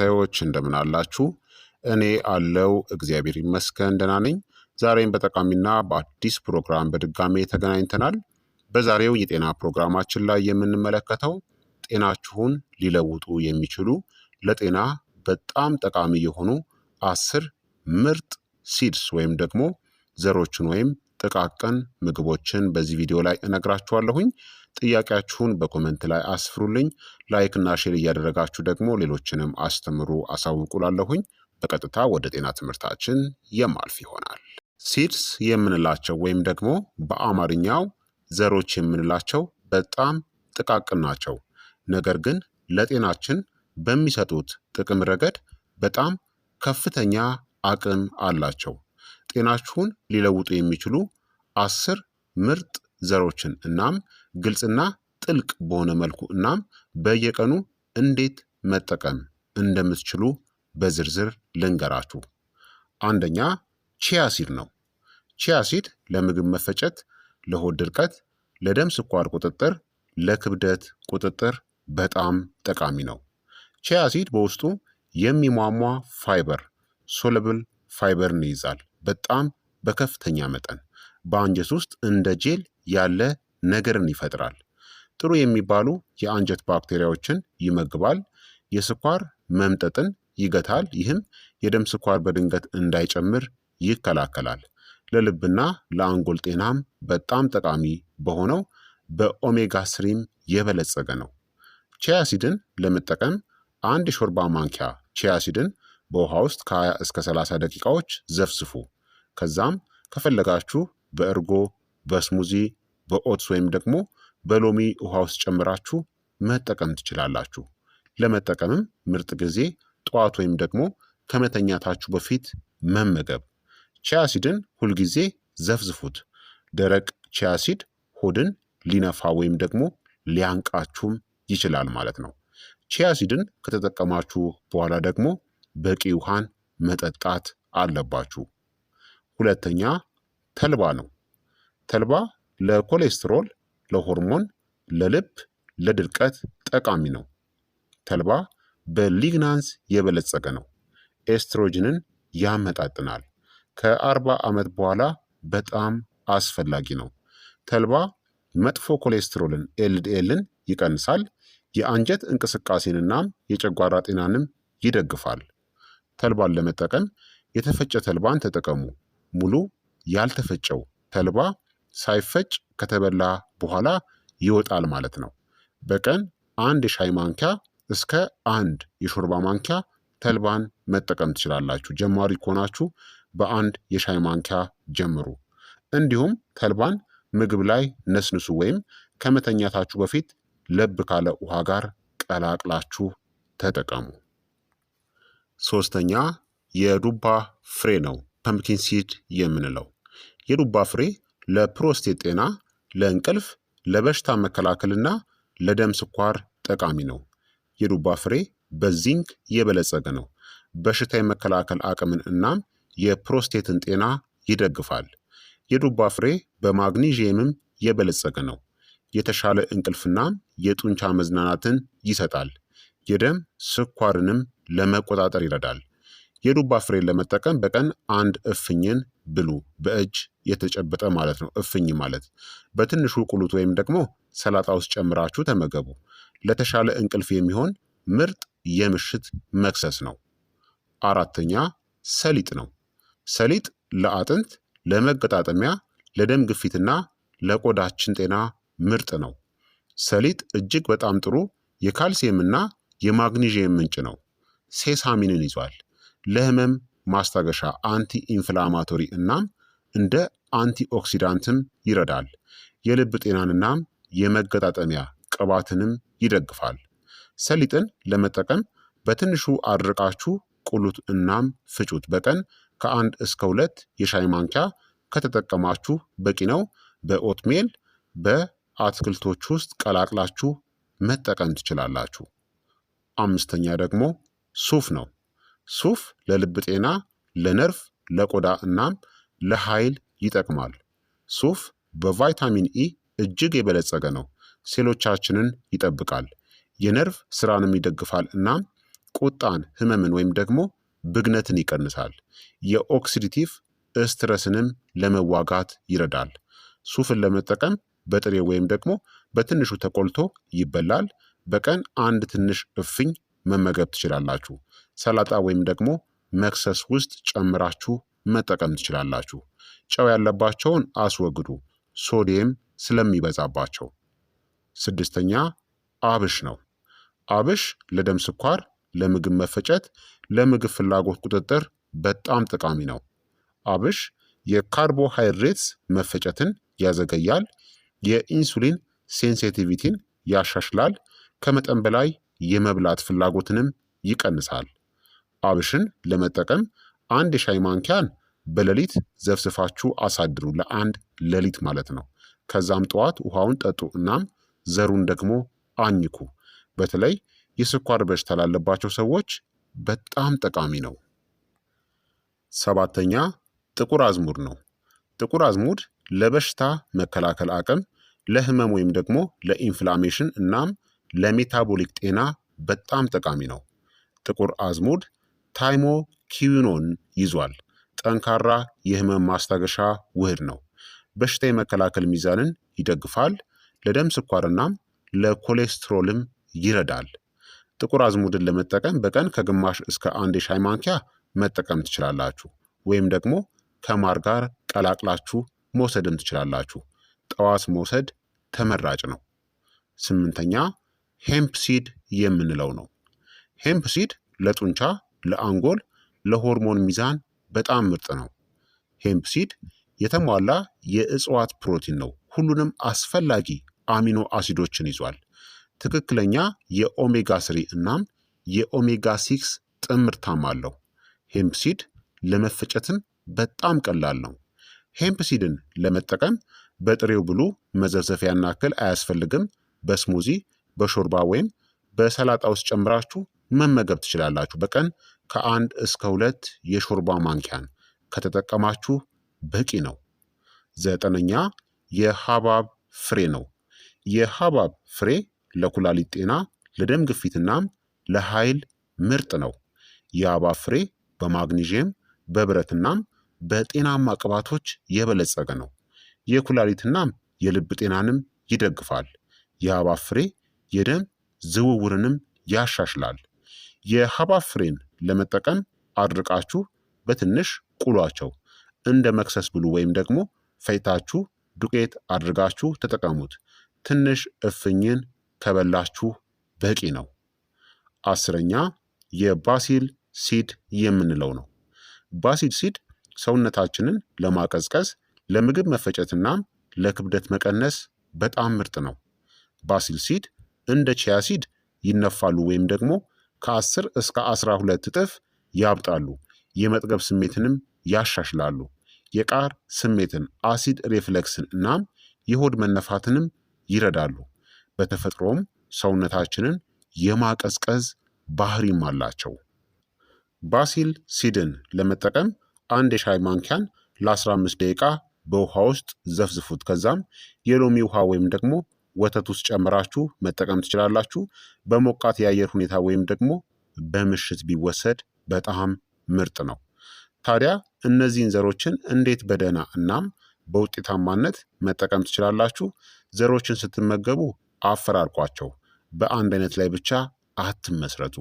ተከታዮች እንደምን አላችሁ? እኔ አለው እግዚአብሔር ይመስገን ደህና ነኝ። ዛሬም በጠቃሚና በአዲስ ፕሮግራም በድጋሜ ተገናኝተናል። በዛሬው የጤና ፕሮግራማችን ላይ የምንመለከተው ጤናችሁን ሊለውጡ የሚችሉ ለጤና በጣም ጠቃሚ የሆኑ 10 ምርጥ ሲድስ ወይም ደግሞ ዘሮችን ወይም ጥቃቅን ምግቦችን በዚህ ቪዲዮ ላይ እነግራችኋለሁኝ። ጥያቄያችሁን በኮመንት ላይ አስፍሩልኝ። ላይክ እና ሼር እያደረጋችሁ ደግሞ ሌሎችንም አስተምሩ አሳውቁላለሁኝ። በቀጥታ ወደ ጤና ትምህርታችን የማልፍ ይሆናል። ሲድስ የምንላቸው ወይም ደግሞ በአማርኛው ዘሮች የምንላቸው በጣም ጥቃቅን ናቸው። ነገር ግን ለጤናችን በሚሰጡት ጥቅም ረገድ በጣም ከፍተኛ አቅም አላቸው። ጤናችሁን ሊለውጡ የሚችሉ 10 ምርጥ ዘሮችን እናም ግልጽና ጥልቅ በሆነ መልኩ እናም በየቀኑ እንዴት መጠቀም እንደምትችሉ በዝርዝር ልንገራችሁ። አንደኛ ቺያ ሲድ ነው። ቺያ ሲድ ለምግብ መፈጨት፣ ለሆድ ድርቀት፣ ለደም ስኳር ቁጥጥር፣ ለክብደት ቁጥጥር በጣም ጠቃሚ ነው። ቺያ ሲድ በውስጡ የሚሟሟ ፋይበር ሶለብል ፋይበርን ይይዛል። በጣም በከፍተኛ መጠን በአንጀት ውስጥ እንደ ጄል ያለ ነገርን ይፈጥራል። ጥሩ የሚባሉ የአንጀት ባክቴሪያዎችን ይመግባል። የስኳር መምጠጥን ይገታል። ይህም የደም ስኳር በድንገት እንዳይጨምር ይከላከላል። ለልብና ለአንጎል ጤናም በጣም ጠቃሚ በሆነው በኦሜጋ ስሪም የበለጸገ ነው። ቺያ ሲድን ለመጠቀም 1 የሾርባ ማንኪያ ቺያ ሲድን በውሃ ውስጥ ከ20 እስከ 30 ደቂቃዎች ዘፍዝፉ። ከዛም ከፈለጋችሁ በእርጎ፣ በስሙዚ፣ በኦትስ ወይም ደግሞ በሎሚ ውሃ ውስጥ ጨምራችሁ መጠቀም ትችላላችሁ። ለመጠቀምም ምርጥ ጊዜ ጠዋት ወይም ደግሞ ከመተኛታችሁ በፊት መመገብ። ቺያ ሲድን ሁልጊዜ ዘፍዝፉት። ደረቅ ቺያ ሲድ ሆድን ሊነፋ ወይም ደግሞ ሊያንቃችሁም ይችላል ማለት ነው። ቺያ ሲድን ከተጠቀማችሁ በኋላ ደግሞ በቂ ውሃን መጠጣት አለባችሁ። ሁለተኛ ተልባ ነው። ተልባ ለኮሌስትሮል፣ ለሆርሞን፣ ለልብ፣ ለድርቀት ጠቃሚ ነው። ተልባ በሊግናንስ የበለጸገ ነው። ኤስትሮጅንን ያመጣጥናል። ከ40 ዓመት በኋላ በጣም አስፈላጊ ነው። ተልባ መጥፎ ኮሌስትሮልን ኤልዲኤልን ይቀንሳል። የአንጀት እንቅስቃሴንና የጨጓራ ጤናንም ይደግፋል። ተልባን ለመጠቀም የተፈጨ ተልባን ተጠቀሙ። ሙሉ ያልተፈጨው ተልባ ሳይፈጭ ከተበላ በኋላ ይወጣል ማለት ነው። በቀን 1 የሻይ ማንኪያ እስከ 1 የሾርባ ማንኪያ ተልባን መጠቀም ትችላላችሁ። ጀማሪ ከሆናችሁ በ1 የሻይ ማንኪያ ጀምሩ። እንዲሁም ተልባን ምግብ ላይ ነስንሱ ወይም ከመተኛታችሁ በፊት ለብ ካለ ውሃ ጋር ቀላቅላችሁ ተጠቀሙ። ሶስተኛ የዱባ ፍሬ ነው። ፐምኪን ሲድ የምንለው የዱባ ፍሬ ለፕሮስቴት ጤና፣ ለእንቅልፍ፣ ለበሽታ መከላከልና ለደም ስኳር ጠቃሚ ነው። የዱባ ፍሬ በዚንክ የበለጸገ ነው። በሽታ የመከላከል አቅምን እናም የፕሮስቴትን ጤና ይደግፋል። የዱባ ፍሬ በማግኒዥየምም የበለጸገ ነው። የተሻለ እንቅልፍናም የጡንቻ መዝናናትን ይሰጣል። የደም ስኳርንም ለመቆጣጠር ይረዳል። የዱባ ፍሬን ለመጠቀም በቀን 1 እፍኝን ብሉ። በእጅ የተጨበጠ ማለት ነው። እፍኝ ማለት በትንሹ ቁሉት ወይም ደግሞ ሰላጣ ውስጥ ጨምራችሁ ተመገቡ። ለተሻለ እንቅልፍ የሚሆን ምርጥ የምሽት መክሰስ ነው። አራተኛ ሰሊጥ ነው። ሰሊጥ ለአጥንት፣ ለመገጣጠሚያ፣ ለደም ግፊትና ለቆዳችን ጤና ምርጥ ነው። ሰሊጥ እጅግ በጣም ጥሩ የካልሲየምና የማግኒዥየም ምንጭ ነው። ሴሳሚንን ይዟል። ለህመም ማስታገሻ አንቲ ኢንፍላማቶሪ እናም እንደ አንቲኦክሲዳንትም ይረዳል። የልብ ጤናንናም የመገጣጠሚያ ቅባትንም ይደግፋል። ሰሊጥን ለመጠቀም በትንሹ አድርቃችሁ ቁሉት እናም ፍጩት። በቀን ከ1 እስከ 2 የሻይ ማንኪያ ከተጠቀማችሁ በቂ ነው። በኦትሜል በአትክልቶች ውስጥ ቀላቅላችሁ መጠቀም ትችላላችሁ። አምስተኛ ደግሞ ሱፍ ነው። ሱፍ ለልብ ጤና፣ ለነርቭ፣ ለቆዳ እናም ለኃይል ይጠቅማል። ሱፍ በቫይታሚን ኢ እጅግ የበለጸገ ነው። ሴሎቻችንን ይጠብቃል፣ የነርቭ ስራንም ይደግፋል እናም ቁጣን፣ ህመምን ወይም ደግሞ ብግነትን ይቀንሳል። የኦክሲዲቲቭ ስትረስንም ለመዋጋት ይረዳል። ሱፍን ለመጠቀም በጥሬ ወይም ደግሞ በትንሹ ተቆልቶ ይበላል። በቀን አንድ ትንሽ እፍኝ መመገብ ትችላላችሁ። ሰላጣ ወይም ደግሞ መክሰስ ውስጥ ጨምራችሁ መጠቀም ትችላላችሁ። ጨው ያለባቸውን አስወግዱ፣ ሶዲየም ስለሚበዛባቸው። ስድስተኛ አብሽ ነው። አብሽ ለደም ስኳር፣ ለምግብ መፈጨት፣ ለምግብ ፍላጎት ቁጥጥር በጣም ጠቃሚ ነው። አብሽ የካርቦሃይድሬትስ መፈጨትን ያዘገያል። የኢንሱሊን ሴንሲቲቪቲን ያሻሽላል። ከመጠን በላይ የመብላት ፍላጎትንም ይቀንሳል። አብሽን ለመጠቀም አንድ የሻይ ማንኪያን በሌሊት ዘፍዝፋችሁ አሳድሩ፣ ለአንድ ሌሊት ማለት ነው። ከዛም ጠዋት ውሃውን ጠጡ። እናም ዘሩን ደግሞ አኝኩ። በተለይ የስኳር በሽታ ላለባቸው ሰዎች በጣም ጠቃሚ ነው። ሰባተኛ ጥቁር አዝሙድ ነው። ጥቁር አዝሙድ ለበሽታ መከላከል አቅም፣ ለህመም ወይም ደግሞ ለኢንፍላሜሽን እናም ለሜታቦሊክ ጤና በጣም ጠቃሚ ነው። ጥቁር አዝሙድ ታይሞኪዊኖን ይዟል። ጠንካራ የህመም ማስታገሻ ውህድ ነው። በሽታ የመከላከል ሚዛንን ይደግፋል። ለደም ስኳርናም ለኮሌስትሮልም ይረዳል። ጥቁር አዝሙድን ለመጠቀም በቀን ከግማሽ እስከ አንድ የሻይ ማንኪያ መጠቀም ትችላላችሁ። ወይም ደግሞ ከማር ጋር ቀላቅላችሁ መውሰድም ትችላላችሁ። ጠዋት መውሰድ ተመራጭ ነው። ስምንተኛ ሄምፕ ሲድ የምንለው ነው። ሄምፕ ሲድ ለጡንቻ፣ ለአንጎል፣ ለሆርሞን ሚዛን በጣም ምርጥ ነው። ሄምፕ ሲድ የተሟላ የእጽዋት ፕሮቲን ነው። ሁሉንም አስፈላጊ አሚኖ አሲዶችን ይዟል። ትክክለኛ የኦሜጋ ስሪ እናም የኦሜጋ ሲክስ ጥምርታም አለው። ሄምፕ ሲድ ለመፈጨትም በጣም ቀላል ነው። ሄምፕ ሲድን ለመጠቀም በጥሬው ብሉ፣ መዘፍዘፊያና እክል አያስፈልግም። በስሙዚ፣ በሾርባ ወይም በሰላጣ ውስጥ ጨምራችሁ መመገብ ትችላላችሁ። በቀን ከአንድ እስከ 2 የሾርባ ማንኪያን ከተጠቀማችሁ በቂ ነው። ዘጠነኛ የሐብሐብ ፍሬ ነው። የሐብሐብ ፍሬ ለኩላሊት ጤና፣ ለደም ግፊትናም ለኃይል ምርጥ ነው። የሐብሐብ ፍሬ በማግኒዥየም፣ በብረትናም በጤናማ ቅባቶች የበለጸገ ነው። የኩላሊትናም የልብ ጤናንም ይደግፋል። የሐብሐብ ፍሬ የደም ዝውውርንም ያሻሽላል። የሐብሐብ ፍሬን ለመጠቀም አድርቃችሁ በትንሽ ቁሏቸው። እንደ መክሰስ ብሉ ወይም ደግሞ ፈይታችሁ ዱቄት አድርጋችሁ ተጠቀሙት። ትንሽ እፍኝን ከበላችሁ በቂ ነው። አስረኛ የባሲል ሲድ የምንለው ነው። ባሲል ሲድ ሰውነታችንን ለማቀዝቀዝ፣ ለምግብ መፈጨትናም ለክብደት መቀነስ በጣም ምርጥ ነው። ባሲል ሲድ እንደ ቺያ ሲድ ይነፋሉ ወይም ደግሞ ከ10 እስከ 12 እጥፍ ያብጣሉ። የመጥገብ ስሜትንም ያሻሽላሉ። የቃር ስሜትን፣ አሲድ ሪፍለክስን እናም የሆድ መነፋትንም ይረዳሉ። በተፈጥሮም ሰውነታችንን የማቀዝቀዝ ባህሪም አላቸው። ባሲል ሲድን ለመጠቀም አንድ የሻይ ማንኪያን ለ15 ደቂቃ በውሃ ውስጥ ዘፍዝፉት። ከዛም የሎሚ ውሃ ወይም ደግሞ ወተት ውስጥ ጨምራችሁ መጠቀም ትችላላችሁ። በሞቃት የአየር ሁኔታ ወይም ደግሞ በምሽት ቢወሰድ በጣም ምርጥ ነው። ታዲያ እነዚህን ዘሮችን እንዴት በደህና እናም በውጤታማነት መጠቀም ትችላላችሁ? ዘሮችን ስትመገቡ አፈራርቋቸው። በአንድ አይነት ላይ ብቻ አትመስረቱ።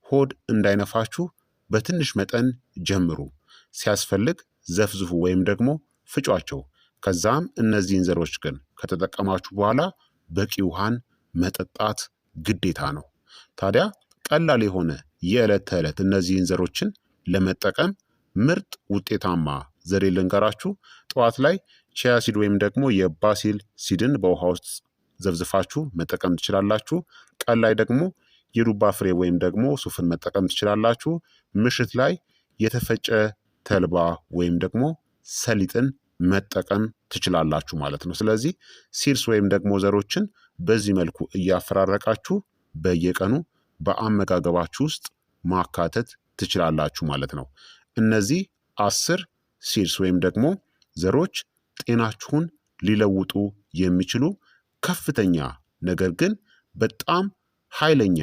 ሆድ እንዳይነፋችሁ በትንሽ መጠን ጀምሩ። ሲያስፈልግ ዘፍዝፉ ወይም ደግሞ ፍጯቸው። ከዛም እነዚህን ዘሮች ግን ከተጠቀማችሁ በኋላ በቂ ውሃን መጠጣት ግዴታ ነው። ታዲያ ቀላል የሆነ የዕለት ተዕለት እነዚህን ዘሮችን ለመጠቀም ምርጥ ውጤታማ ዘዴ ልንገራችሁ። ጠዋት ላይ ቺያ ሲድ ወይም ደግሞ የባሲል ሲድን በውሃ ውስጥ ዘፍዝፋችሁ መጠቀም ትችላላችሁ። ቀን ላይ ደግሞ የዱባ ፍሬ ወይም ደግሞ ሱፍን መጠቀም ትችላላችሁ። ምሽት ላይ የተፈጨ ተልባ ወይም ደግሞ ሰሊጥን መጠቀም ትችላላችሁ ማለት ነው። ስለዚህ ሲድስ ወይም ደግሞ ዘሮችን በዚህ መልኩ እያፈራረቃችሁ በየቀኑ በአመጋገባችሁ ውስጥ ማካተት ትችላላችሁ ማለት ነው። እነዚህ 10 ሲድስ ወይም ደግሞ ዘሮች ጤናችሁን ሊለውጡ የሚችሉ ከፍተኛ ነገር ግን በጣም ኃይለኛ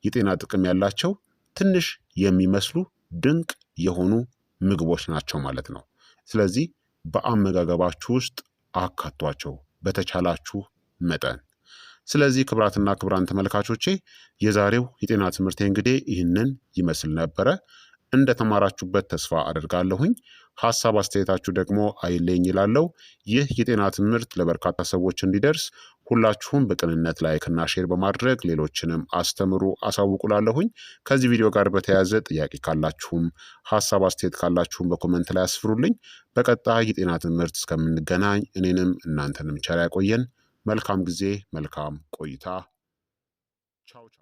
የጤና ጥቅም ያላቸው ትንሽ የሚመስሉ ድንቅ የሆኑ ምግቦች ናቸው ማለት ነው። ስለዚህ በአመጋገባችሁ ውስጥ አካቷቸው በተቻላችሁ መጠን። ስለዚህ ክቡራትና ክቡራን ተመልካቾቼ የዛሬው የጤና ትምህርቴ እንግዲህ ይህንን ይመስል ነበረ። እንደተማራችሁበት ተስፋ አደርጋለሁኝ። ሀሳብ አስተያየታችሁ ደግሞ አይለኝ ይላለው። ይህ የጤና ትምህርት ለበርካታ ሰዎች እንዲደርስ ሁላችሁም በቅንነት ላይክና ሼር በማድረግ ሌሎችንም አስተምሩ አሳውቁላለሁኝ። ከዚህ ቪዲዮ ጋር በተያያዘ ጥያቄ ካላችሁም ሀሳብ አስተያየት ካላችሁም በኮመንት ላይ አስፍሩልኝ። በቀጣይ የጤና ትምህርት እስከምንገናኝ እኔንም እናንተንም ቸር ያቆየን። መልካም ጊዜ፣ መልካም ቆይታ። ቻው ቻው።